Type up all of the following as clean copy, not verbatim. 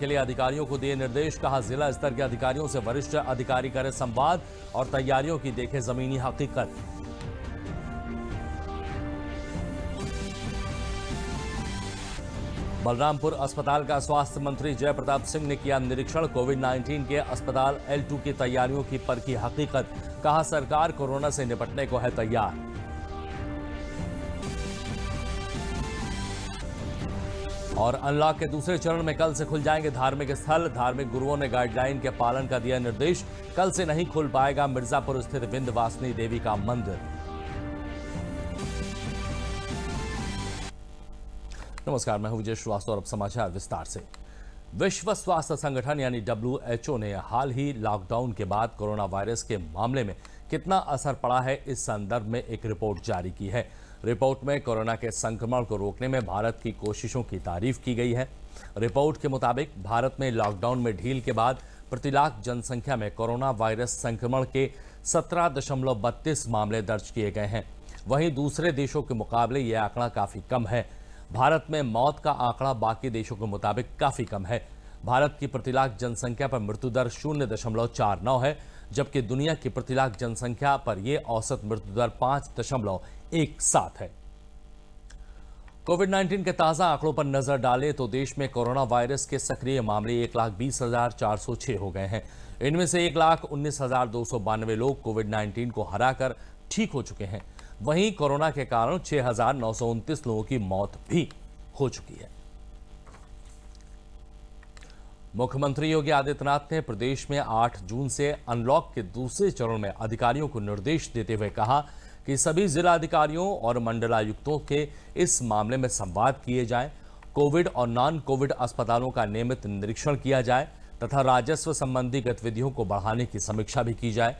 के लिए अधिकारियों को दिए निर्देश। कहा, जिला स्तर के अधिकारियों से वरिष्ठ अधिकारी करें संवाद और तैयारियों की देखें जमीनी हकीकत। बलरामपुर अस्पताल का स्वास्थ्य मंत्री जय प्रताप सिंह ने किया निरीक्षण। कोविड-19 के अस्पताल L2 की तैयारियों की परखी हकीकत। कहा, सरकार कोरोना से निपटने को है तैयार। और अनलॉक के दूसरे चरण में कल से खुल जाएंगे धार्मिक स्थल। धार्मिक गुरुओं ने गाइडलाइन के पालन का दिया निर्देश। कल से नहीं खुल पाएगा मिर्जापुर स्थित विंध्यवासिनी देवी का मंदिर। नमस्कार, मैं हूं विजय श्रीवास्तव और अब समाचार विस्तार से। विश्व स्वास्थ्य संगठन यानी WHO ने हाल ही लॉकडाउन के बाद कोरोना वायरस के मामले में कितना असर पड़ा है, इस संदर्भ में एक रिपोर्ट जारी की है। रिपोर्ट में कोरोना के संक्रमण को रोकने में भारत की कोशिशों की तारीफ की गई है। रिपोर्ट के मुताबिक भारत में लॉकडाउन में ढील के बाद प्रति लाख जनसंख्या में कोरोना वायरस संक्रमण के 17.32 मामले दर्ज किए गए हैं। वहीं दूसरे देशों के मुकाबले यह आंकड़ा काफी कम है। भारत में मौत का आंकड़ा बाकी देशों के मुताबिक काफी कम है। भारत की प्रति लाख जनसंख्या पर मृत्यु दर 0.49 है, जबकि दुनिया की प्रति लाख जनसंख्या पर यह औसत मृत्यु दर 5.17 है। कोविड-19 के ताजा आंकड़ों पर नजर डालें तो देश में कोरोना वायरस के सक्रिय मामले 1,20,406 हो गए हैं। इनमें से 1,19,292 लोग कोविड-19 को हराकर ठीक हो चुके हैं। वहीं कोरोना के कारण 6,929 लोगों की मौत भी हो चुकी है। मुख्यमंत्री योगी आदित्यनाथ ने प्रदेश में 8 जून से अनलॉक के दूसरे चरण में अधिकारियों को निर्देश देते हुए कहा कि सभी जिला अधिकारियों और मंडलायुक्तों के इस मामले में संवाद किए जाए, कोविड और नॉन कोविड अस्पतालों का नियमित निरीक्षण किया जाए तथा राजस्व संबंधी गतिविधियों को बढ़ाने की समीक्षा भी की जाए।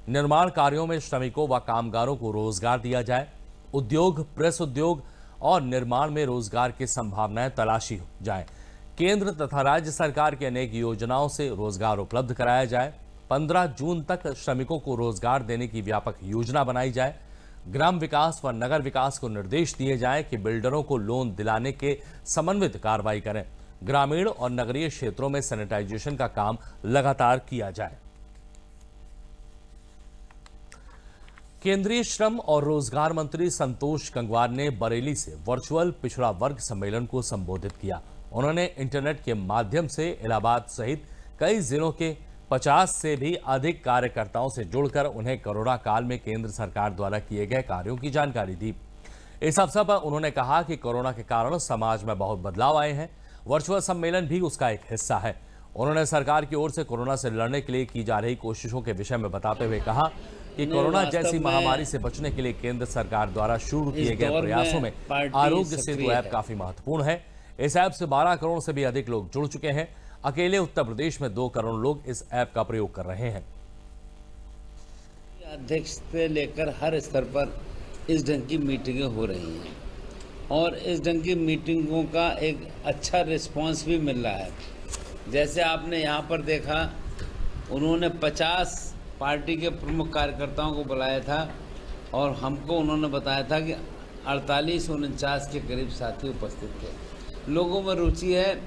निर्माण कार्यों में श्रमिकों व कामगारों को रोजगार दिया जाए। उद्योग, प्रेस उद्योग और निर्माण में रोजगार की संभावनाएं तलाशी जाएं। केंद्र तथा राज्य सरकार की अनेक योजनाओं से रोजगार उपलब्ध कराया जाए। 15 जून तक श्रमिकों को रोजगार देने की व्यापक योजना बनाई जाए। ग्राम विकास व नगर विकास को निर्देश दिए जाए कि बिल्डरों को लोन दिलाने के समन्वित कार्रवाई करें। ग्रामीण और नगरीय क्षेत्रों में सैनिटाइजेशन का काम लगातार किया जाए। केंद्रीय श्रम और रोजगार मंत्री संतोष गंगवार ने बरेली से वर्चुअल पिछड़ा वर्ग सम्मेलन को संबोधित किया। उन्होंने इंटरनेट के माध्यम से इलाहाबाद सहित कई जिलों के 50 से भी अधिक कार्यकर्ताओं से जुड़कर उन्हें कोरोना काल में केंद्र सरकार द्वारा किए गए कार्यों की जानकारी दी। इस अवसर पर उन्होंने कहा कि कोरोना के कारण समाज में बहुत बदलाव आए हैं। वर्चुअल सम्मेलन भी उसका एक हिस्सा है। उन्होंने सरकार की ओर से कोरोना से लड़ने के लिए की जा रही कोशिशों के विषय में बताते हुए कहा कि कोरोना जैसी महामारी से बचने के लिए केंद्र सरकार द्वारा शुरू किए गए प्रयासों में आरोग्य सेतु ऐप काफी महत्वपूर्ण है। इस ऐप से 12 करोड़ से भी अधिक लोग जुड़ चुके हैं। अकेले उत्तर प्रदेश में 2 करोड़ लोग इस ऐप का प्रयोग कर रहे हैं। अध्यक्ष से लेकर हर स्तर पर इस ढंग की मीटिंगें हो रही हैं और इस ढंग की मीटिंगों का एक अच्छा रिस्पांस भी मिल रहा है। जैसे आपने यहाँ पर देखा, उन्होंने 50 पार्टी के प्रमुख कार्यकर्ताओं को बुलाया था और हमको उन्होंने बताया था कि 48-49 के करीब साथी उपस्थित थे। लोगों में रुचि है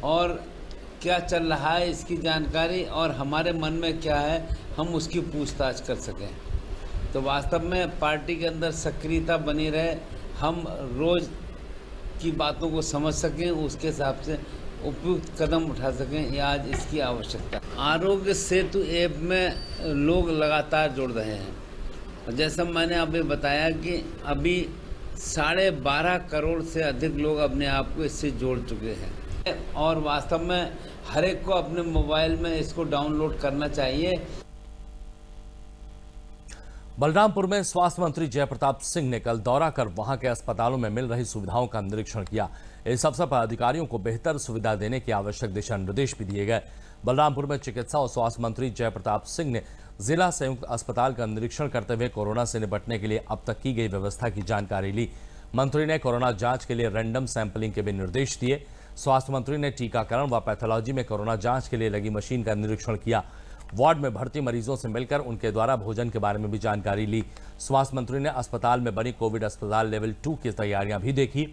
और क्या चल रहा है इसकी जानकारी और हमारे मन में क्या है हम उसकी पूछताछ कर सकें। तो वास्तव में पार्टी के अंदर सक्रियता बनी रहे, हम रोज़ की बातों को समझ सकें, उसके हिसाब से उपयुक्त कदम उठा सकें, ये आज इसकी आवश्यकता है। आरोग्य सेतु ऐप में लोग लगातार जुड़ रहे हैं। जैसा मैंने अभी बताया कि अभी 12.5 करोड़ से अधिक लोग अपने आप को इससे जोड़ चुके हैं और वास्तव में हर एक को अपने मोबाइल में इसको डाउनलोड करना चाहिए। बलरामपुर में स्वास्थ्य मंत्री जय प्रताप सिंह ने कल दौरा कर वहां के अस्पतालों में मिल रही सुविधाओं का निरीक्षण किया। इस अवसर पर अधिकारियों को बेहतर सुविधा देने के आवश्यक दिशा निर्देश भी दिए गए। बलरामपुर में चिकित्सा और स्वास्थ्य मंत्री जय प्रताप सिंह ने जिला संयुक्त अस्पताल का निरीक्षण करते हुए कोरोना से निपटने के लिए अब तक की गई व्यवस्था की जानकारी ली। मंत्री ने कोरोना जांच के लिए रैंडम सैंपलिंग के भी निर्देश दिए। स्वास्थ्य मंत्री ने टीकाकरण व पैथोलॉजी में कोरोना जांच के लिए लगी मशीन का निरीक्षण किया। वार्ड में भर्ती मरीजों से मिलकर उनके द्वारा भोजन के बारे में भी जानकारी ली। स्वास्थ्य मंत्री ने अस्पताल में बनी कोविड अस्पताल लेवल 2 की तैयारियां भी देखी।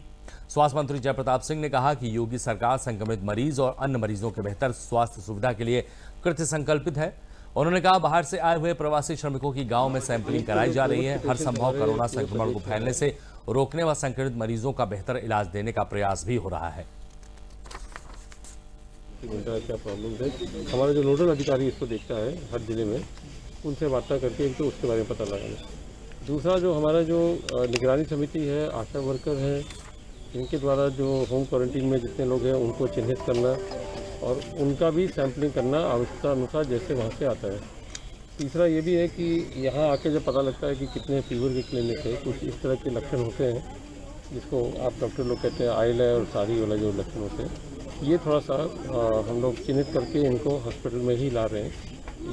स्वास्थ्य मंत्री जयप्रताप सिंह ने कहा कि योगी सरकार संक्रमित मरीज और अन्य मरीजों के बेहतर स्वास्थ्य सुविधा के लिए कृत संकल्पित है। उन्होंने कहा, बाहर से आए हुए प्रवासी श्रमिकों की गांव में सैंपलिंग कराई जा रही है। हर संभव कोरोना संक्रमण को फैलने से रोकने व संक्रमित मरीजों का बेहतर इलाज देने का प्रयास भी हो रहा है। क्या प्रॉब्लम है, हमारा जो नोडल अधिकारी इसको देखता है हर जिले में, उनसे वार्ता करके इनको उसके बारे में पता लगाना। दूसरा, जो हमारा जो निगरानी समिति है, आशा वर्कर है, इनके द्वारा जो होम क्वारंटीन में जितने लोग हैं उनको चिन्हित करना और उनका भी सैंपलिंग करना आवश्यकता अनुसार जैसे वहाँ से आता है। तीसरा ये भी है कि यहाँ आके जब पता लगता है कि कितने फीवर के क्लिनिक है, कुछ इस तरह के लक्षण होते हैं जिसको आप डॉक्टर लोग कहते हैं आइल है और सारी वाला जो लक्षण होते हैं, ये थोड़ा सा हम लोग चिन्हित करके इनको हॉस्पिटल में ही ला रहे हैं।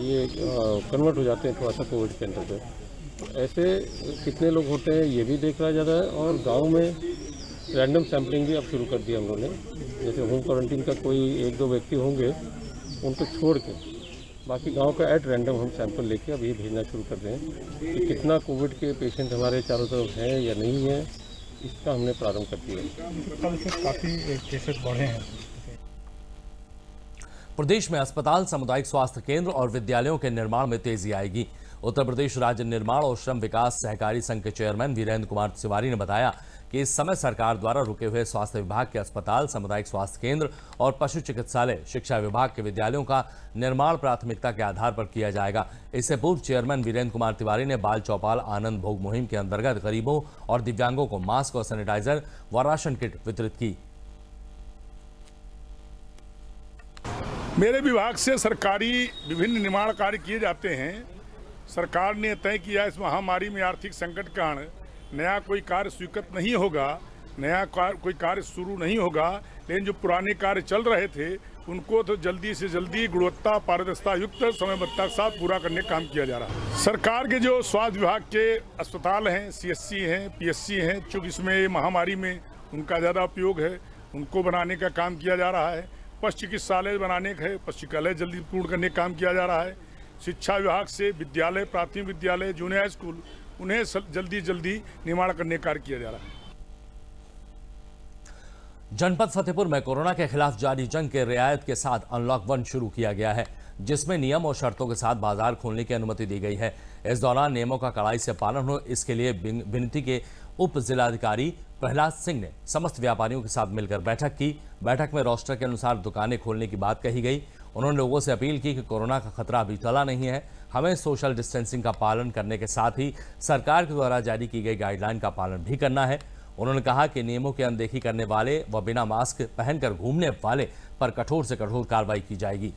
ये कन्वर्ट हो जाते हैं थोड़ा सा कोविड सेंटर पे। ऐसे कितने लोग होते हैं ये भी देख रहा जा रहा है और गाँव में रैंडम सैम्पलिंग भी अब शुरू कर दिया हम लोगों ने। जैसे होम क्वारंटीन का कोई 1-2 व्यक्ति होंगे, उनको छोड़ के बाकी गांव का एट रैंडम हम सैंपल लेके अब ये भेजना शुरू कर रहे हैं कि कितना कोविड के पेशेंट हमारे चारों तरफ हैं या नहीं है, इसका हमने प्रारंभ कर दिया। कल से काफ़ी केसेस बढ़े हैं। प्रदेश में अस्पताल, सामुदायिक स्वास्थ्य केंद्र और विद्यालयों के निर्माण में तेजी आएगी। उत्तर प्रदेश राज्य निर्माण और श्रम विकास सहकारी संघ के चेयरमैन वीरेंद्र कुमार तिवारी ने बताया कि इस समय सरकार द्वारा रुके हुए स्वास्थ्य विभाग के अस्पताल, सामुदायिक स्वास्थ्य केंद्र और पशु चिकित्सालय, शिक्षा विभाग के विद्यालयों का निर्माण प्राथमिकता के आधार पर किया जाएगा। इससे पूर्व चेयरमैन वीरेंद्र कुमार तिवारी ने बाल चौपाल आनंद भोग मुहिम के अंतर्गत गरीबों और दिव्यांगों को मास्क और सैनिटाइजर व राशन किट वितरित की। मेरे विभाग से सरकारी विभिन्न निर्माण कार्य किए जाते हैं। सरकार ने तय किया इस महामारी में आर्थिक संकट के कारण नया कोई कार्य स्वीकृत नहीं होगा, नया कोई कार्य शुरू नहीं होगा, लेकिन जो पुराने कार्य चल रहे थे उनको तो जल्दी से जल्दी गुणवत्ता पारदर्शिता युक्त समयबद्धता के साथ पूरा करने का काम किया जा रहा है। सरकार के जो स्वास्थ्य विभाग के अस्पताल हैं, CSC हैं, PSC हैं, चूँकि इसमें महामारी में उनका ज़्यादा उपयोग है, उनको बनाने का काम किया जा रहा है। पशु चिकित्सालय बनाने का है, पशु चिकित्सालय जल्दी पूर्ण करने का काम किया जा रहा है। शिक्षा विभाग से विद्यालय, प्राथमिक विद्यालय, जूनियर स्कूल, उन्हें जल्दी निर्माण करने का कार्य किया जा रहा है। जनपद फतेहपुर में कोरोना के खिलाफ जारी जंग के रियायत के साथ अनलॉक 1 शुरू किया गया है, जिसमें नियम और शर्तों के साथ बाजार खोलने की अनुमति दी गई है। इस दौरान नियमों का कड़ाई से पालन हो, इसके लिए बिनती के उप जिलाधिकारी प्रहलाद सिंह ने समस्त व्यापारियों के साथ मिलकर बैठक की। बैठक में रोस्टर के अनुसार दुकानें खोलने की बात कही गई। उन्होंने लोगों से अपील की कि कोरोना का खतरा अभी टला नहीं है, हमें सोशल डिस्टेंसिंग का पालन करने के साथ ही सरकार के द्वारा जारी की गई गाइडलाइन का पालन भी करना है। उन्होंने कहा कि नियमों की अनदेखी करने वाले व बिना मास्क पहनकर घूमने वाले पर कठोर से कठोर कार्रवाई की जाएगी।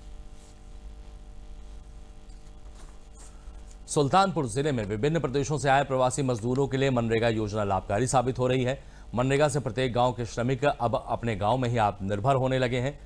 सुल्तानपुर जिले में विभिन्न प्रदेशों से आए प्रवासी मजदूरों के लिए मनरेगा योजना लाभकारी साबित हो रही है। मनरेगा से प्रत्येक गांव के श्रमिक अब अपने गांव में ही आत्मनिर्भर होने लगे हैं।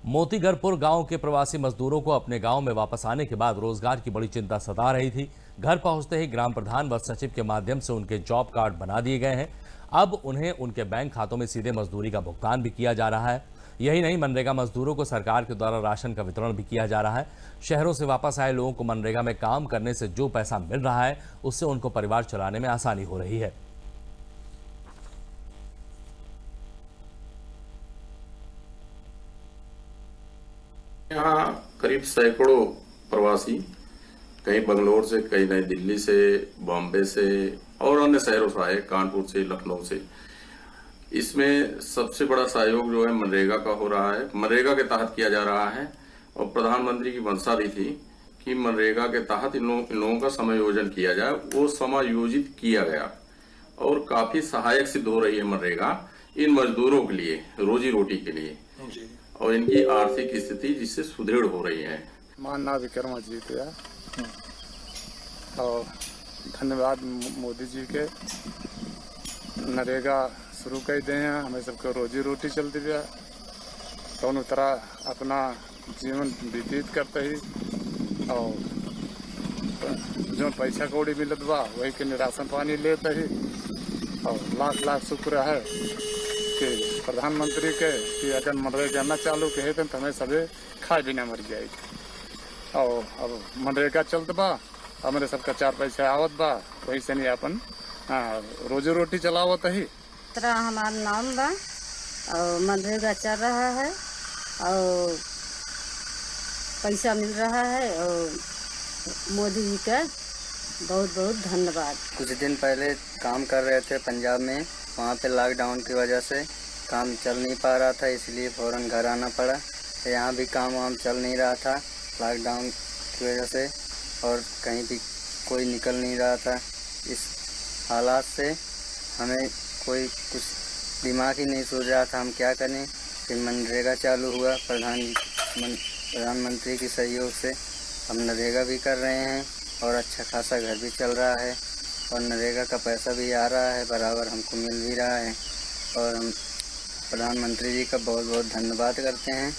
मोतीगरपुर गांव के प्रवासी मजदूरों को अपने गांव में वापस आने के बाद रोजगार की बड़ी चिंता सता रही थी। घर पहुंचते ही ग्राम प्रधान व सचिव के माध्यम से उनके जॉब कार्ड बना दिए गए हैं। अब उन्हें उनके बैंक खातों में सीधे मजदूरी का भुगतान भी किया जा रहा है। यही नहीं, मनरेगा मजदूरों को सरकार के द्वारा राशन का वितरण भी किया जा रहा है। शहरों से वापस आए लोगों को मनरेगा में काम करने से जो पैसा मिल रहा है उससे उनको परिवार चलाने में आसानी हो रही है। यहाँ करीब सैकड़ों प्रवासी, कहीं बंगलोर से, कहीं नई दिल्ली से, बॉम्बे से और अन्य शहरों से आए, कानपुर से, लखनऊ से। इसमें सबसे बड़ा सहयोग जो है मनरेगा का हो रहा है, मनरेगा के तहत किया जा रहा है। और प्रधानमंत्री की मंशा भी थी कि मनरेगा के तहत इन लोगों का समायोजन किया जाए। वो समायोजित किया गया और काफी सहायक सिद्ध हो रही है मनरेगा इन मजदूरों के लिए, रोजी रोटी के लिए और इनकी आर्थिक स्थिति जिससे सुदृढ़ हो रही है। मानना विक्रमाजीत है और धन्यवाद मोदी जी के, नरेगा शुरू कर दे हैं, हमें सबको रोजी रोटी चलती है, दोनों तरह अपना जीवन व्यतीत करते ही और जो पैसा कौड़ी मिलत बा वही के राशन पानी लेते ही। और लाख लाख शुक्र है कि प्रधानमंत्री के कि अगर मनरेगा न चालू कहे तो हमें सभी खाए बिना मर जाएगी। और अब मनरेगा चलत बा, हमारे सबका 4 पैसा आवत बा, वही से नहीं अपन रोजी रोटी चलावत ही सुमित्रा हमार नाम बा और मनरेगा चल रहा है और पैसा मिल रहा है और मोदी जी का बहुत बहुत धन्यवाद। कुछ दिन पहले काम कर रहे थे पंजाब में, वहाँ पे लॉकडाउन की वजह से काम चल नहीं पा रहा था, इसलिए फ़ौरन घर आना पड़ा। यहाँ भी काम वाम चल नहीं रहा था लॉकडाउन की वजह से और कहीं भी कोई निकल नहीं रहा था। इस हालात से हमें कोई कुछ दिमाग ही नहीं सूझ रहा था हम क्या करें। फिर मनरेगा चालू हुआ, प्रधानमंत्री के सहयोग से हम नरेगा भी कर रहे हैं और अच्छा खासा घर भी चल रहा है और नरेगा का पैसा भी आ रहा है, बराबर हमको मिल भी रहा है और हम प्रधानमंत्री जी का बहुत बहुत धन्यवाद करते हैं।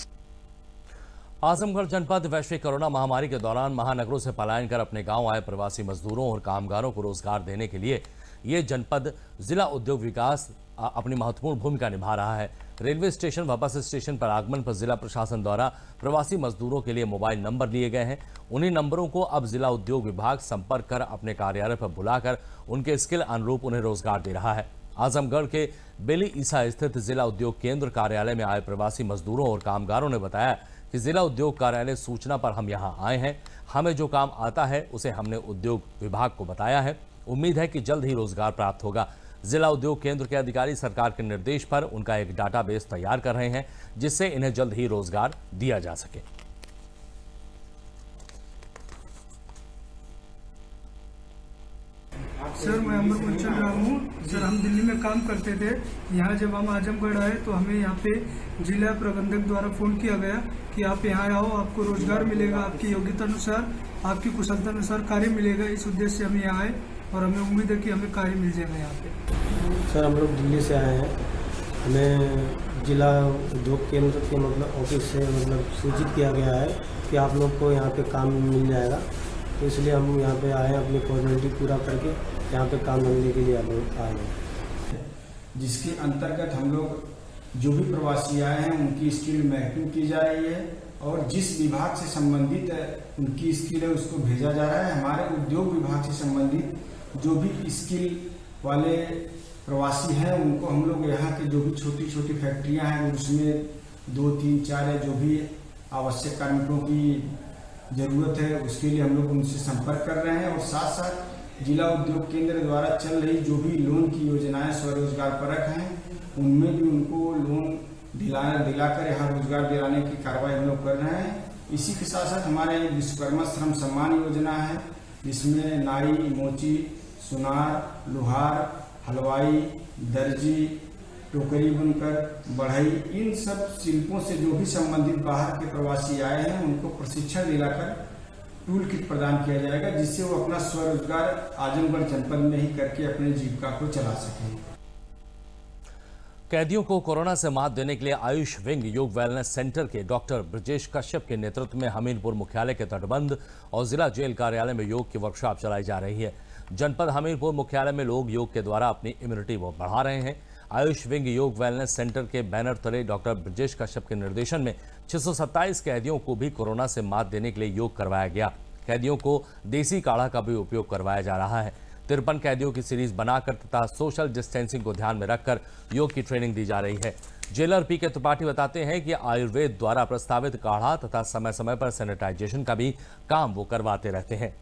आजमगढ़ जनपद वैश्विक कोरोना महामारी के दौरान महानगरों से पलायन कर अपने गांव आए प्रवासी मजदूरों और कामगारों को रोजगार देने के लिए ये जनपद जिला उद्योग विकास अपनी महत्वपूर्ण भूमिका निभा रहा है। रेलवे स्टेशन व बस स्टेशन पर आगमन पर जिला प्रशासन द्वारा प्रवासी मजदूरों के लिए मोबाइल नंबर लिए गए हैं। उन्हीं नंबरों को अब जिला उद्योग विभाग संपर्क कर अपने कार्यालय पर बुलाकर उनके स्किल अनुरूप उन्हें रोजगार दे रहा है। आजमगढ़ के बेली ईसा स्थित जिला उद्योग केंद्र कार्यालय में आए प्रवासी मजदूरों और कामगारों ने बताया कि जिला उद्योग कार्यालय सूचना पर हम यहां आए हैं, हमें जो काम आता है उसे हमने उद्योग विभाग को बताया है। उम्मीद है कि जल्द ही रोजगार प्राप्त होगा। जिला उद्योग केंद्र के अधिकारी सरकार के निर्देश पर उनका एक डाटाबेस तैयार कर रहे हैं जिससे इन्हें जल्द ही रोजगार दिया जा सके। सर मैं अमर कुंचल राम हूँ। सर हम दिल्ली में काम करते थे, यहाँ जब हम आजमगढ़ आए तो हमें यहाँ पे जिला प्रबंधक द्वारा फ़ोन किया गया कि आप यहाँ आओ, आपको रोजगार मिलेगा, आपकी योग्यता अनुसार, आपकी कुशलता अनुसार कार्य मिलेगा। इस उद्देश्य से हम यहाँ आए और हमें उम्मीद है कि हमें कार्य मिल जाएगा यहाँ पे। सर हम लोग दिल्ली से आए हैं, हमें जिला उद्योग केंद्र के ऑफिस से सूचित किया गया है कि आप लोग को यहाँ पे काम मिल जाएगा, तो इसलिए हम यहाँ पे आए हैं अपनी फॉर्मेलिटी पूरा करके यहाँ पे काम मिलने के लिए हम लोग आए हैं। जिसके अंतर्गत हम लोग जो भी प्रवासी आए हैं उनकी स्किल मैपिंग की जा रही है और जिस विभाग से संबंधित उनकी स्किल है उसको भेजा जा रहा है। हमारे उद्योग विभाग से संबंधित जो भी स्किल वाले प्रवासी हैं उनको हम लोग यहाँ के जो भी छोटी छोटी फैक्ट्रियाँ हैं उसमें 2, 3, 4 है जो भी आवश्यक कार्मिकों की ज़रूरत है उसके लिए हम लोग उनसे संपर्क कर रहे हैं और साथ साथ जिला उद्योग केंद्र द्वारा चल रही जो भी लोन की योजनाएं स्वरोजगार परक हैं उनमें भी उनको लोन दिलाकर यहाँ रोजगार दिलाने की कार्रवाई हम लोग कर रहे हैं। इसी के साथ साथ हमारे विश्वकर्मा श्रम सम्मान योजना है जिसमें नाई, मोची, सुनार, लोहार, हलवाई, दर्जी, टोकरी बुनकर, बढ़ई, इन सब शिल्पों से जो भी संबंधित बाहर के प्रवासी आए हैं उनको प्रशिक्षण दिलाकर टूल किट प्रदान किया जाएगा जिससे वो अपना स्वरोजगार आजमगढ़ जनपद में ही करके अपने जीविका को चला सकें। कैदियों को कोरोना से मात देने के लिए आयुष विंग योग वेलनेस सेंटर के डॉक्टर ब्रजेश कश्यप के नेतृत्व में हमीरपुर मुख्यालय के तटबंध और जिला जेल कार्यालय में योग की वर्कशॉप चलाई जा रही है। जनपद हमीरपुर मुख्यालय में लोग योग के द्वारा अपनी इम्यूनिटी बढ़ा रहे हैं। आयुष विंग योग वेलनेस सेंटर के बैनर तले डॉक्टर ब्रजेश कश्यप के निर्देशन में 627 कैदियों को भी कोरोना से मात देने के लिए योग करवाया गया। कैदियों को देसी काढ़ा का भी उपयोग करवाया जा रहा है। 53 कैदियों की सीरीज बनाकर तथा सोशल डिस्टेंसिंग को ध्यान में रखकर योग की ट्रेनिंग दी जा रही है। जेलर पी के त्रिपाठी बताते हैं कि आयुर्वेद द्वारा प्रस्तावित काढ़ा तथा समय समय पर सैनिटाइजेशन का भी काम वो करवाते रहते हैं।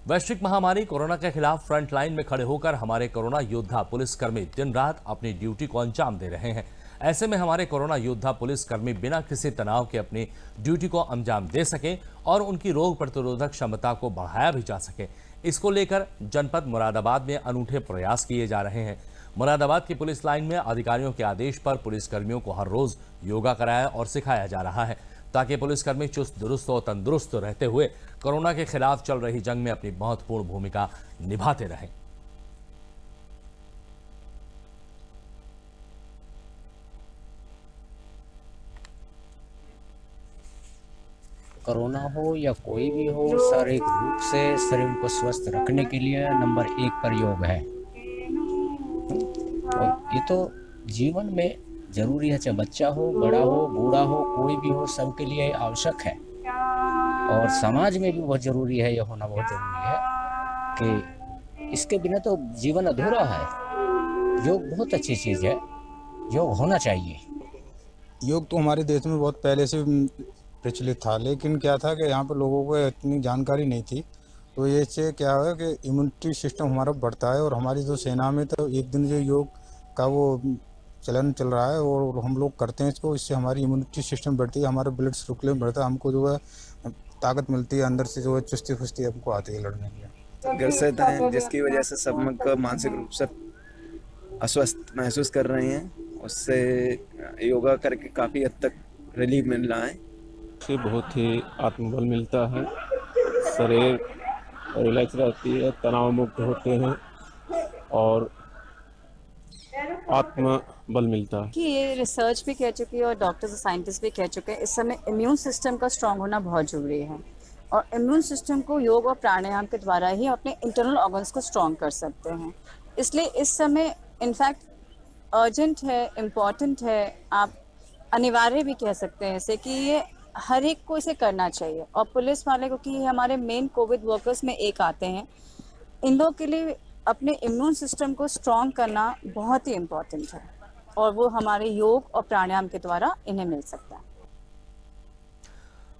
वैश्विक महामारी कोरोना के खिलाफ फ्रंट लाइन में खड़े होकर हमारे कोरोना योद्धा पुलिसकर्मी दिन रात अपनी ड्यूटी को अंजाम दे रहे हैं। ऐसे में हमारे कोरोना योद्धा पुलिसकर्मी बिना किसी तनाव के अपनी ड्यूटी को अंजाम दे सकें और उनकी रोग प्रतिरोधक क्षमता को बढ़ाया भी जा सके, इसको लेकर जनपद मुरादाबाद में अनूठे प्रयास किए जा रहे हैं। मुरादाबाद की पुलिस लाइन में अधिकारियों के आदेश पर पुलिसकर्मियों को हर रोज योगा कराया और सिखाया जा रहा है ताकि पुलिसकर्मी चुस्त दुरुस्त और तंदुरुस्त रहते हुए कोरोना के खिलाफ चल रही जंग में अपनी महत्वपूर्ण भूमिका निभाते रहें। कोरोना हो या कोई भी हो, शारीरिक रूप से शरीर को स्वस्थ रखने के लिए नंबर 1 पर योग है। और ये तो जीवन में जरूरी है, चाहे बच्चा हो, बड़ा हो, बूढ़ा हो, कोई भी हो, सबके लिए आवश्यक है। और समाज में भी बहुत जरूरी है, यह होना बहुत जरूरी है कि इसके बिना तो जीवन अधूरा है। योग बहुत अच्छी चीज़ है, योग होना चाहिए। योग तो हमारे देश में बहुत पहले से प्रचलित था, लेकिन क्या था कि यहाँ पर लोगों को इतनी जानकारी नहीं थी। तो ये से क्या है कि इम्यूनिटी सिस्टम हमारा बढ़ता है, और हमारी जो सेना में तो एक दिन जो योग का वो चलन चल रहा है और हम लोग करते हैं इसको, इससे हमारी इम्यूनिटी सिस्टम बढ़ती है, हमारा ब्लड सर्कुलेशन बढ़ता है, हमको जो है ताकत मिलती है, अंदर से जो है चुस्ती फुस्ती हमको आती है लड़ने की। ग्रसित हैं, जिसकी वजह से सब को मानसिक रूप से अस्वस्थ महसूस कर रहे हैं। उससे योगा करके काफ़ी हद तक रिलीफ मिल रहा है। से बहुत ही आत्मबल मिलता है, शरीर रिलैक्स रहती है, तनाव मुक्त होते हैं और आत्मबल मिलता है। कि ये रिसर्च भी कह चुकी है और डॉक्टर्स और साइंटिस्ट भी कह चुके हैं, इस समय इम्यून सिस्टम का स्ट्रांग होना बहुत ज़रूरी है, और इम्यून सिस्टम को योग और प्राणायाम के द्वारा ही अपने इंटरनल ऑर्गन्स को स्ट्रांग कर सकते हैं। इसलिए इस समय इनफैक्ट अर्जेंट है, इम्पॉर्टेंट है, आप अनिवार्य भी कह सकते हैं इसे, कि ये हर एक को इसे करना चाहिए। और पुलिस वाले को, कि हमारे मेन कोविड वर्कर्स में एक आते हैं, इन लोगों के लिए अपने इम्यून सिस्टम को स्ट्रॉन्ग करना बहुत ही इम्पॉर्टेंट है, और वो हमारे योग और प्राणायाम के द्वारा इन्हें मिल सकता है।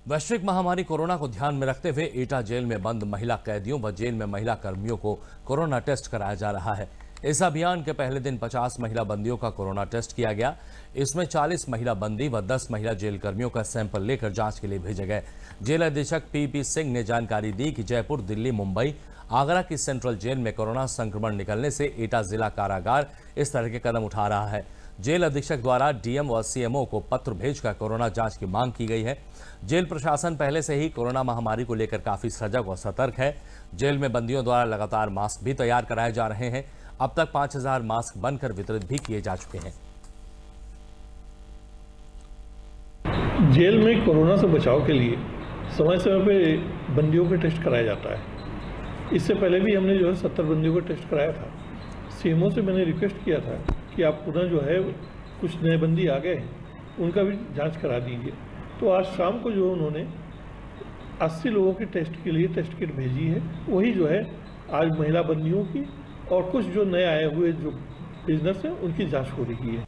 वैश्विक महामारी कोरोना को ध्यान में रखते हुए एटा जेल में बंद महिला कैदियों व जेल में महिला कर्मियों को कोरोना टेस्ट कराया जा रहा है। इस अभियान के पहले दिन 50 महिला बंदियों का कोरोना टेस्ट किया गया। इसमें 40 महिला बंदी व 10 महिला जेल कर्मियों का सैंपल लेकर जांच के लिए भेजे गए। जेल अधीक्षक पी सिंह ने जानकारी दी कि जयपुर, दिल्ली, मुंबई, आगरा की सेंट्रल जेल में कोरोना संक्रमण निकलने से एटा जिला कारागार इस तरह के कदम उठा रहा है। जेल अधीक्षक द्वारा डीएम व सीएमओ को पत्र भेजकर कोरोना जांच की मांग की गई है। जेल प्रशासन पहले से ही कोरोना महामारी को लेकर काफी सजग और सतर्क है। जेल में बंदियों द्वारा लगातार मास्क भी तैयार कराए जा रहे हैं। अब तक 5000 मास्क बनकर वितरित भी किए जा चुके हैं। जेल में कोरोना से बचाव के लिए समय समय पे बंदियों का टेस्ट कराया जाता है। इससे पहले भी हमने जो है 70 बंदियों का टेस्ट कराया था। सीएमओ से मैंने रिक्वेस्ट किया था कि आप पुनः जो है कुछ नए बंदी आ गए हैं, उनका भी जांच करा दीजिए। तो आज शाम को जो उन्होंने 80 लोगों के टेस्ट के लिए टेस्ट किट भेजी है, वही जो है आज महिला बंदियों की और कुछ जो नए आए हुए जो बिजनेस है उनकी जांच हो रही है।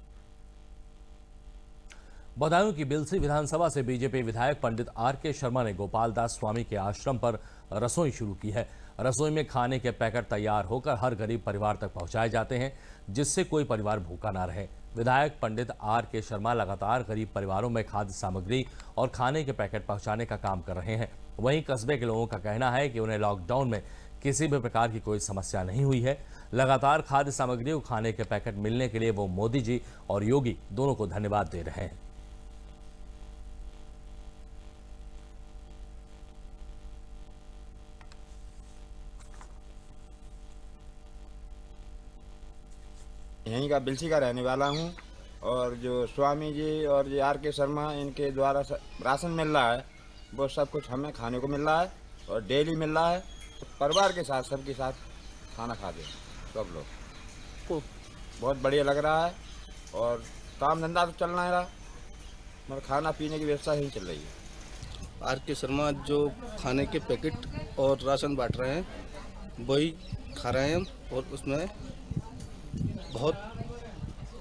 बदायूं की बिलसी विधानसभा से बीजेपी विधायक पंडित आर.के. शर्मा ने गोपाल दास स्वामी के आश्रम पर रसोई शुरू की है। रसोई में खाने के पैकेट तैयार होकर हर गरीब परिवार तक पहुंचाए जाते हैं, जिससे कोई परिवार भूखा ना रहे। विधायक पंडित आर.के. शर्मा लगातार गरीब परिवारों में खाद्य सामग्री और खाने के पैकेट पहुंचाने का काम कर रहे हैं। वहीं कस्बे के लोगों का कहना है कि उन्हें लॉकडाउन में किसी भी प्रकार की कोई समस्या नहीं हुई है। लगातार खाद्य सामग्री और खाने के पैकेट मिलने के लिए वो मोदी जी और योगी दोनों को धन्यवाद दे रहे हैं। यहीं का बिलसी का रहने वाला हूँ, और जो स्वामी जी और जो आर.के. शर्मा, इनके द्वारा राशन मिल रहा है, वो सब कुछ हमें खाने को मिल रहा है और डेली मिल रहा है। तो परिवार के साथ सबके साथ खाना खाते हैं सब लोग को, बहुत बढ़िया लग रहा है। और काम धंधा तो चल रहा है, मगर खाना पीने की व्यवस्था ही चल रही है। आर.के. शर्मा जो खाने के पैकेट और राशन बांट रहे हैं, वही खा रहे हैं, और उसमें बहुत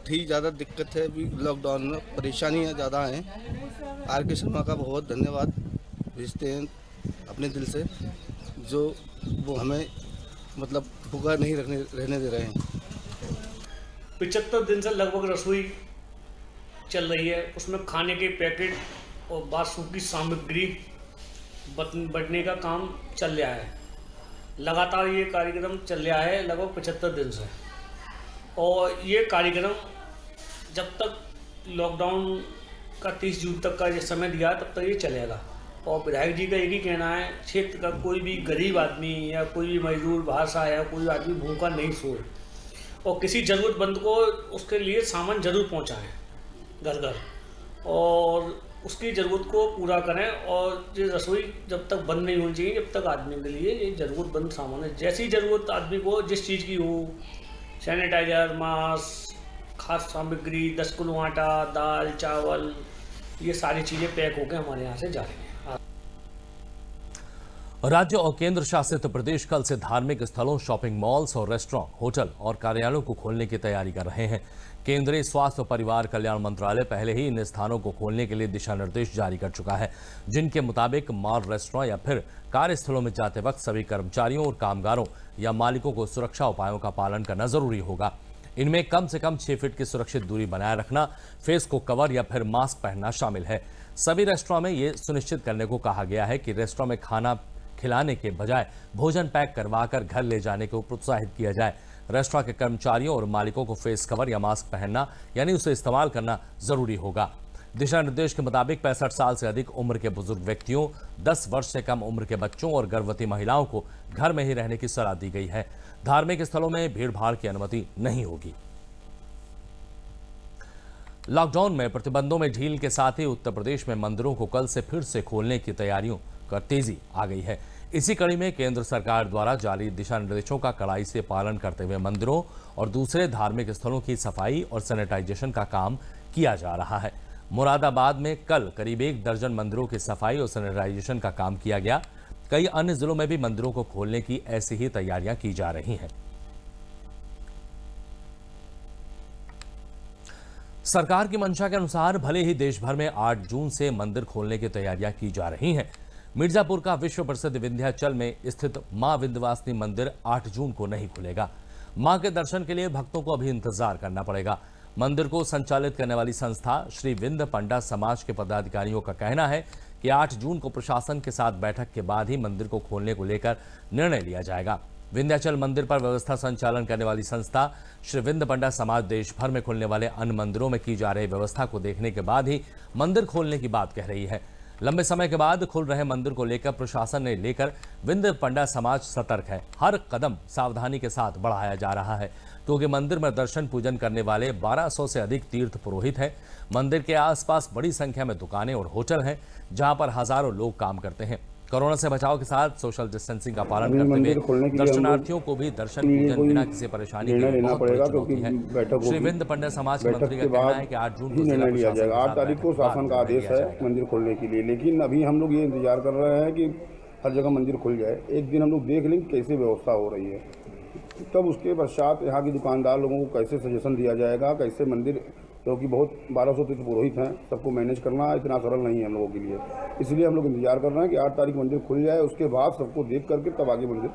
ही ज़्यादा दिक्कत है। अभी लॉकडाउन में परेशानियाँ ज़्यादा हैं। आर.के. शर्मा का बहुत धन्यवाद भेजते हैं अपने दिल से, जो वो हमें मतलब भूखा नहीं रहने दे रहे हैं। 75 दिन से लगभग रसोई चल रही है, उसमें खाने के पैकेट और बाथरूम की सामग्री बंटने का काम चल रहा है। लगातार ये कार्यक्रम चल रहा है लगभग 75 दिन से, और ये कार्यक्रम जब तक लॉकडाउन का 30 जून तक का समय दिया है, तब तक ये चलेगा। और विधायक जी का एक ही कहना है, क्षेत्र का कोई भी गरीब आदमी या कोई भी मजदूर बाहर से आया, कोई आदमी भूखा नहीं सोए, और किसी ज़रूरतमंद को उसके लिए सामान ज़रूर पहुंचाएं घर घर, और उसकी ज़रूरत को पूरा करें। और ये रसोई जब तक बंद नहीं होनी चाहिए, जब तक आदमी के लिए ये ज़रूरतमंद सामान है। जैसी ज़रूरत आदमी को जिस चीज़ की हो, सैनिटाइज़र, मास्क, खाद्य सामग्री, 10 किलो आटा, दाल, चावल, ये सारी चीज़ें पैक होकर हमारे यहाँ से जा रही हैं। राज्य और केंद्र शासित प्रदेश कल से धार्मिक स्थलों, शॉपिंग मॉल्स और रेस्टोरेंट, होटल और कार्यालयों को खोलने की तैयारी कर रहे हैं। केंद्रीय स्वास्थ्य और परिवार कल्याण मंत्रालय पहले ही इन स्थानों को खोलने के लिए दिशा निर्देश जारी कर चुका है, जिनके मुताबिक मॉल, रेस्टोरेंट या फिर कार्यस्थलों में जाते वक्त सभी कर्मचारियों और कामगारों या मालिकों को सुरक्षा उपायों का पालन करना जरूरी होगा। इनमें कम से कम 6 फीट की सुरक्षित दूरी बनाए रखना, फेस को कवर या फिर मास्क पहनना शामिल है। सभी रेस्टोरेंट में ये सुनिश्चित करने को कहा गया है कि रेस्टोरेंट में खाना खिलाने के बजाय भोजन पैक करवाकर घर ले जाने को प्रोत्साहित किया जाए। रेस्टोरेंट के कर्मचारियों और मालिकों को फेस कवर या मास्क पहनना यानी उसे इस्तेमाल करना जरूरी होगा। दिशा निर्देश के मुताबिक 65 साल से अधिक उम्र के बुजुर्ग व्यक्तियों, 10 वर्ष से कम उम्र के बच्चों और गर्भवती महिलाओं को घर में ही रहने की सलाह दी गई है। धार्मिक स्थलों में भीड़ भाड़ की अनुमति नहीं होगी। लॉकडाउन में प्रतिबंधों में ढील के साथ ही उत्तर प्रदेश में मंदिरों को कल से फिर से खोलने की तैयारियों का तेजी आ गई है। इसी कड़ी में केंद्र सरकार द्वारा जारी दिशा निर्देशों का कड़ाई से पालन करते हुए मंदिरों और दूसरे धार्मिक स्थलों की सफाई और सैनिटाइजेशन का काम किया जा रहा है। मुरादाबाद में कल करीब 1 दर्जन मंदिरों की सफाई और सैनिटाइजेशन का काम किया गया। कई अन्य जिलों में भी मंदिरों को खोलने की ऐसी ही तैयारियां की जा रही हैं। सरकार की मंशा के अनुसार भले ही देश भर में 8 जून से मंदिर खोलने की तैयारियां की जा रही हैं, मिर्जापुर का विश्व प्रसिद्ध विंध्याचल में स्थित मां विंध्यवासिनी मंदिर 8 जून को नहीं खुलेगा। मां के दर्शन के लिए भक्तों को अभी इंतजार करना पड़ेगा। मंदिर को संचालित करने वाली संस्था श्री विंध्य पंडा समाज के पदाधिकारियों का कहना है कि 8 जून को प्रशासन के साथ बैठक के बाद ही मंदिर को खोलने को लेकर निर्णय लिया जाएगा। विंध्याचल मंदिर पर व्यवस्था संचालन करने वाली संस्था श्री विंध्य पंडा समाज देश भर में खुलने वाले अन्य मंदिरों में की जा रही व्यवस्था को देखने के बाद ही मंदिर खोलने की बात कह रही है। लंबे समय के बाद खुल रहे मंदिर को लेकर प्रशासन ने लेकर विंध्य पंडा समाज सतर्क है। हर कदम सावधानी के साथ बढ़ाया जा रहा है, क्योंकि मंदिर में दर्शन पूजन करने वाले 1200 से अधिक तीर्थ पुरोहित हैं। मंदिर के आसपास बड़ी संख्या में दुकानें और होटल हैं, जहां पर हजारों लोग काम करते हैं। कोरोना से बचाव के साथ सोशल डिस्टेंसिंग का पालन करते हुए दर्शनार्थियों को भी दर्शन पूजन बिना किसी परेशानी के बहुत बड़ी चुनौती है। श्री विंध्य पंडा समाज के मंत्री का कहना है कि 8 जून को निर्णय लिया जाएगा। 8 तारीख को शासन का आदेश है मंदिर खोलने के लिए, लेकिन अभी हम लोग ये इंतजार कर रहे हैं कि हर जगह मंदिर खुल जाए। एक दिन हम लोग देख लें कैसे व्यवस्था हो रही है, तब उसके पश्चात यहाँ की दुकानदार लोगों को कैसे सजेशन दिया जाएगा, कैसे मंदिर, क्योंकि बहुत 1200 तीर्थ पुरोहित हैं, सबको मैनेज करना इतना सरल नहीं है हम लोगों के लिए। इसलिए हम लोग इंतजार कर रहे हैं कि 8 तारीख मंदिर खुल जाए, उसके बाद सबको देख करके तब आगे मंदिर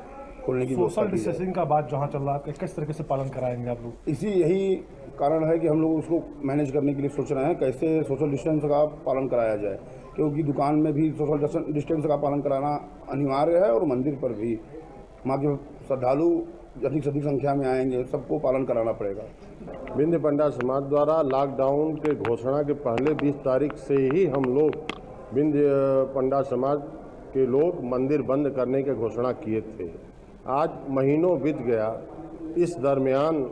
खोलने की सोशल डिस्टेंसिंग का बात जहाँ चल रहा है, किस तरीके से पालन कराएंगे आप लोग? यही कारण है कि हम लोग उसको मैनेज करने के लिए सोच रहे हैं कैसे सोशल डिस्टेंस का पालन कराया जाए, क्योंकि दुकान में भी सोशल डिस्टेंस का पालन कराना अनिवार्य है और मंदिर पर भी माँ के श्रद्धालु अधिक से अधिक संख्या में आएंगे, सबको पालन कराना पड़ेगा। विंध्य पंडा समाज द्वारा लॉकडाउन के घोषणा के पहले 20 तारीख से ही हम लोग विंध्य पंडा समाज के लोग मंदिर बंद करने की घोषणा किए थे। आज महीनों बीत गया। इस दरमियान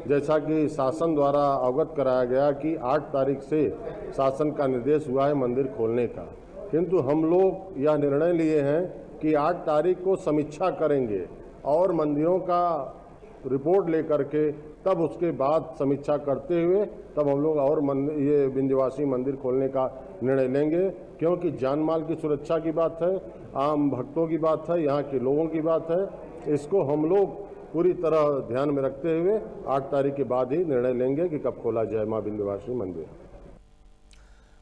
जैसा कि शासन द्वारा अवगत कराया गया कि 8 तारीख से शासन का निर्देश हुआ है मंदिर खोलने का, किंतु हम लोग यह निर्णय लिए हैं कि 8 तारीख को समीक्षा करेंगे और मंदिरों का रिपोर्ट लेकर के तब उसके बाद समीक्षा करते हुए तब हम लोग और ये विंध्यवासिनी मंदिर खोलने का निर्णय लेंगे, क्योंकि जान माल की सुरक्षा की बात है, आम भक्तों की बात है, यहाँ के लोगों की बात है। इसको हम लोग पूरी तरह ध्यान में रखते हुए 8 तारीख के बाद ही निर्णय लेंगे कि कब खोला जाए माँ विंध्यवासिनी मंदिर।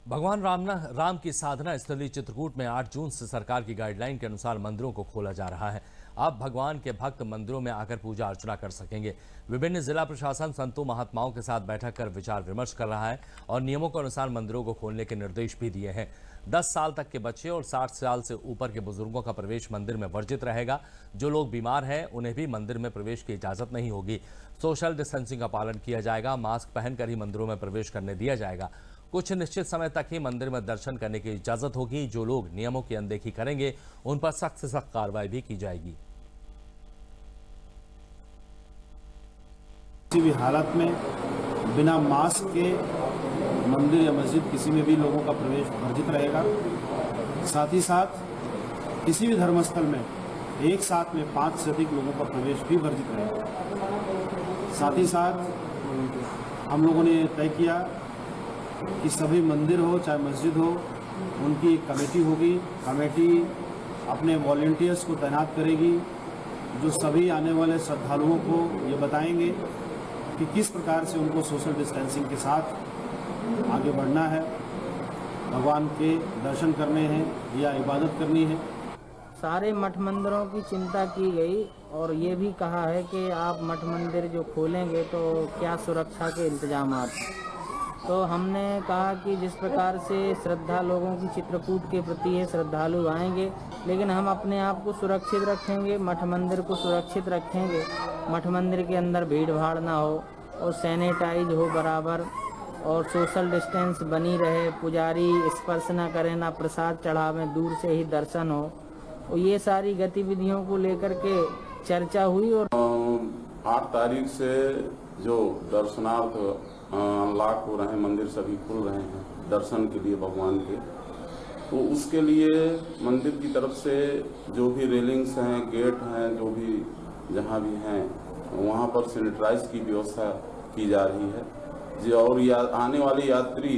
भगवान राम की साधना स्थली चित्रकूट में 8 जून से सरकार की गाइडलाइन के अनुसार मंदिरों को खोला जा रहा है। अब भगवान के भक्त मंदिरों में आकर पूजा अर्चना कर सकेंगे। विभिन्न जिला प्रशासन संतों महात्माओं के साथ बैठक कर विचार विमर्श कर रहा है और नियमों के अनुसार मंदिरों को खोलने के निर्देश भी दिए हैं। 10 साल तक के बच्चे और 60 साल से ऊपर के बुजुर्गों का प्रवेश मंदिर में वर्जित रहेगा। जो लोग बीमार हैं उन्हें भी मंदिर में प्रवेश की इजाजत नहीं होगी। सोशल डिस्टेंसिंग का पालन किया जाएगा। मास्क पहनकर ही मंदिरों में प्रवेश करने दिया जाएगा। कुछ निश्चित समय तक ही मंदिर में दर्शन करने की इजाजत होगी। जो लोग नियमों की अनदेखी करेंगे उन पर सख्त से सख्त कार्रवाई भी की जाएगी। किसी भी हालत में बिना मास्क के मंदिर या मस्जिद किसी में भी लोगों का प्रवेश वर्जित रहेगा। साथ ही साथ किसी भी धर्मस्थल में एक साथ में 5 से अधिक लोगों का प्रवेश भी वर्जित रहेगा। साथ ही साथ हम लोगों ने तय किया कि सभी मंदिर हो चाहे मस्जिद हो, उनकी एक कमेटी होगी। कमेटी अपने वॉलंटियर्स को तैनात करेगी, जो सभी आने वाले श्रद्धालुओं को ये बताएंगे कि किस प्रकार से उनको सोशल डिस्टेंसिंग के साथ आगे बढ़ना है, भगवान के दर्शन करने हैं या इबादत करनी है। सारे मठ मंदिरों की चिंता की गई और ये भी कहा है कि आप मठ मंदिर जो खोलेंगे तो क्या सुरक्षा के इंतजाम हैं। तो हमने कहा कि जिस प्रकार से श्रद्धा लोगों की चित्रकूट के प्रति है, श्रद्धालु आएंगे, लेकिन हम अपने आप को सुरक्षित रखेंगे, मठ मंदिर को सुरक्षित रखेंगे, मठ मंदिर के अंदर भीड़ भाड़ ना हो और सैनिटाइज हो बराबर और सोशल डिस्टेंस बनी रहे, पुजारी स्पर्श ना करें, ना प्रसाद चढ़ावें, दूर से ही दर्शन हो। और ये सारी गतिविधियों को लेकर के चर्चा हुई। और 8 तारीख से जो दर्शनार्थ अनलॉक हो रहे हैं, मंदिर सभी खुल रहे हैं दर्शन के लिए भगवान के, तो उसके लिए मंदिर की तरफ से जो भी रेलिंग्स हैं, गेट हैं, जो भी जहाँ भी हैं वहाँ पर सैनिटाइज की व्यवस्था की जा रही है जी। और आने वाले यात्री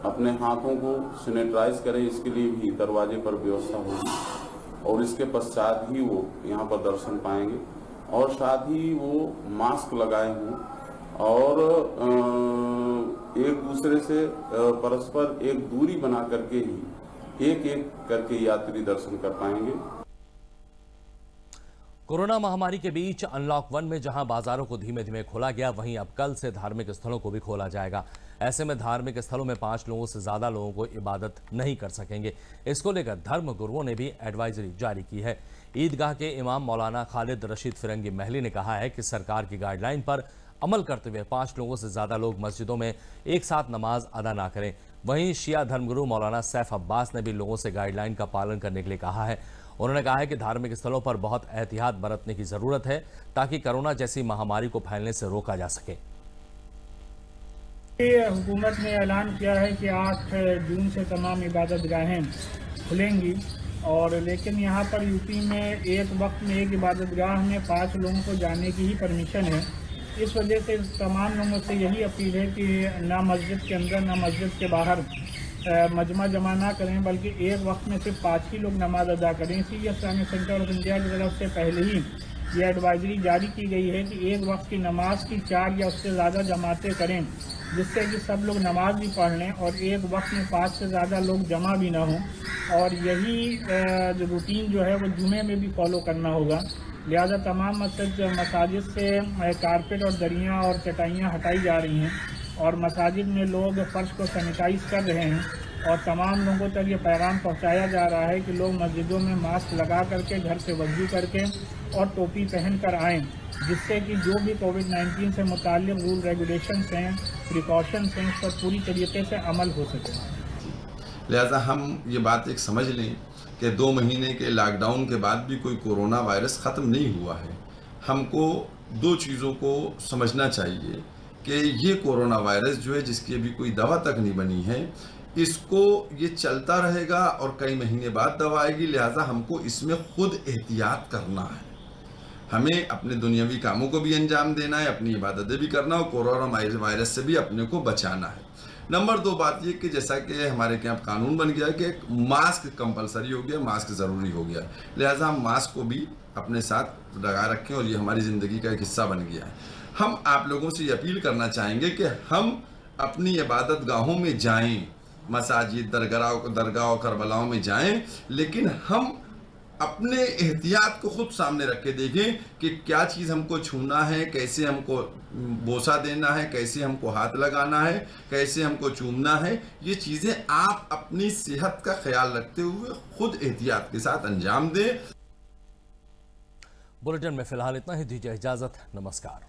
अपने हाथों को सैनिटाइज करें, इसके लिए भी दरवाजे पर व्यवस्था होगी और इसके पश्चात ही वो यहाँ पर दर्शन पाएंगे। और साथ ही वो मास्क लगाए हों और एक दूसरे से परस्पर एक दूरी बना करके ही एक एक करके यात्री दर्शन कर पाएंगे। कोरोना महामारी के बीच अनलॉक 1 में जहां बाजारों को धीमे धीमे खोला गया, वहीं अब कल से धार्मिक स्थलों को भी खोला जाएगा। ऐसे में धार्मिक स्थलों में 5 लोगों से ज्यादा लोगों को इबादत नहीं कर सकेंगे। इसको लेकर धर्म गुरुओं ने भी एडवाइजरी जारी की है। ईदगाह के इमाम मौलाना खालिद रशीद फिरंगी महली ने कहा है कि सरकार की गाइडलाइन पर अमल करते हुए 5 लोगों से ज्यादा लोग मस्जिदों में एक साथ नमाज अदा ना करें। वहीं शिया धर्मगुरु मौलाना सैफ अब्बास ने भी लोगों से गाइडलाइन का पालन करने के लिए कहा है। उन्होंने कहा है कि धार्मिक स्थलों पर बहुत एहतियात बरतने की जरूरत है ताकि कोरोना जैसी महामारी को फैलने से रोका जा सके। हुकूमत ने ऐलान किया है कि 8 जून से तमाम इबादतगाहें खुलेंगी और लेकिन यहाँ पर यूपी में एक वक्त में एक इबादतगाह में 5 लोगों को जाने की ही परमिशन है। इस वजह से तमाम लोगों से यही अपील है कि ना मस्जिद के अंदर ना मस्जिद के बाहर मजमा जमा ना करें, बल्कि एक वक्त में सिर्फ 5 ही लोग नमाज अदा करें। इसीलिए इस्लामिक सेंटर ऑफ इंडिया की तरफ से पहले ही ये एडवाइजरी जारी की गई है कि एक वक्त की नमाज की 4 या उससे ज़्यादा जमातें करें, जिससे कि सब लोग नमाज भी पढ़ लें और एक वक्त में 5 से ज़्यादा लोग जमा भी ना हों। और यही जो रूटीन जो है वो जुमे में भी फॉलो करना होगा। लिहाजा तमाम मसाजिद से कारपेट और दरियाँ और चटाइयाँ हटाई जा रही हैं और मसाजिद में लोग फ़र्श को सैनिटाइज कर रहे हैं और तमाम लोगों तक ये पैगाम पहुंचाया जा रहा है कि लोग मस्जिदों में मास्क लगा करके, घर से वज़ू करके और टोपी पहन कर आएँ, जिससे कि जो भी कोविड-19 से मुताल्लिक़ रूल रेगुलेशंस हैं, प्रिकॉशंस हैं, उस पर पूरी तरीके से अमल हो सके। लिहाजा हम ये बात एक समझ लें कि 2 महीने के लॉकडाउन के बाद भी कोई कोरोना वायरस ख़त्म नहीं हुआ है। हमको 2 चीज़ों को समझना चाहिए कि ये कोरोना वायरस जो है, जिसकी अभी कोई दवा तक नहीं बनी है, इसको ये चलता रहेगा और कई महीने बाद दवा आएगी। लिहाजा हमको इसमें खुद एहतियात करना है। हमें अपने दुनियावी कामों को भी अंजाम देना है, अपनी इबादतें भी करना है और कोरोना वायरस से भी अपने को बचाना है। नंबर 2 बात ये कि जैसा कि हमारे यहाँ कानून बन गया कि मास्क कंपलसरी हो गया, मास्क ज़रूरी हो गया, लिहाजा हम मास्क को भी अपने साथ लगा रखें और ये हमारी ज़िंदगी का एक हिस्सा बन गया है। हम आप लोगों से ये अपील करना चाहेंगे कि हम अपनी इबादत गाहों में जाएं, मसाजिद, दरगाह और करबलाओं में जाएं, लेकिन हम अपने एहतियात को खुद सामने रख के देखें कि क्या चीज़ हमको छूना है, कैसे हमको बोसा देना है, कैसे हमको हाथ लगाना है, कैसे हमको चूमना है। ये चीज़ें आप अपनी सेहत का ख्याल रखते हुए खुद एहतियात के साथ अंजाम दें। बुलेटिन में फिलहाल इतना ही, दीजिए इजाजत, नमस्कार।